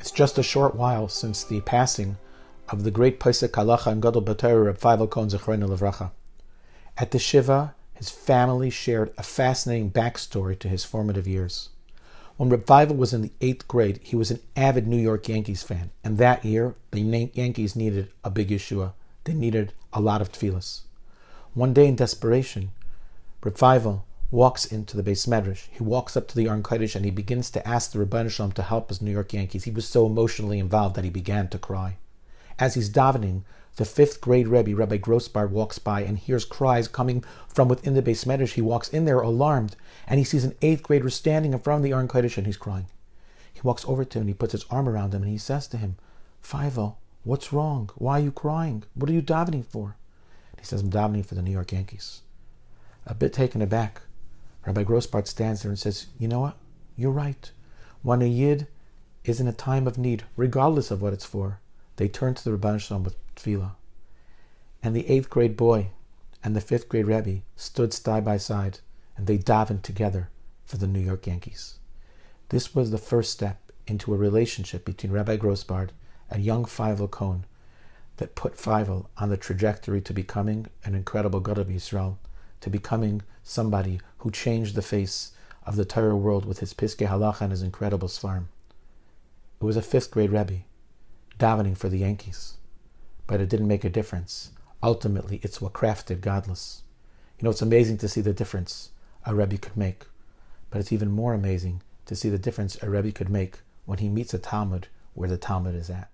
It's just a short while since the passing of the great Pesach Halacha and Gadol B'Torah Reb Feivel Cohen Zechreinu Livracha. At the Shiva, his family shared a fascinating backstory to his formative years. When Reb Feivel was in the 8th grade, he was an avid New York Yankees fan, and that year, the Yankees needed a big Yeshua. They needed a lot of tefillas. One day in desperation, Reb Feivel walks into the Beis Medrash. He walks up to the Aron Kodesh and he begins to ask the Rebbeinu Shalom to help his New York Yankees. He was so emotionally involved that he began to cry. As he's davening, the 5th grade Rebbe, Rabbi Grossbard, walks by and hears cries coming from within the Beis Medrash. He walks in there alarmed, and he sees an 8th grader standing in front of the Aron Kodesh and he's crying. He walks over to him and he puts his arm around him and he says to him, "Feivel, what's wrong? Why are you crying? What are you davening for?" He says, "I'm davening for the New York Yankees." A bit taken aback, Rabbi Grossbart stands there and says, "You know what? You're right. When a Yid is in a time of need, regardless of what it's for, they turn to the Rebbeinu Shalom with tefillah." And the 8th grade boy and the 5th grade Rebbe stood side by side, and they davened together for the New York Yankees. This was the first step into a relationship between Rabbi Grossbart and young Feivel Cohen that put Feivel on the trajectory to becoming an incredible gadol Yisrael, to becoming somebody who changed the face of the Torah world with his Piskei Halacha and his incredible Svarim. It was a 5th grade Rebbe davening for the Yankees, but it didn't make a difference. Ultimately, it's what crafted godless. You know, it's amazing to see the difference a Rebbe could make, but it's even more amazing to see the difference a Rebbe could make when he meets a Talmud where the Talmud is at.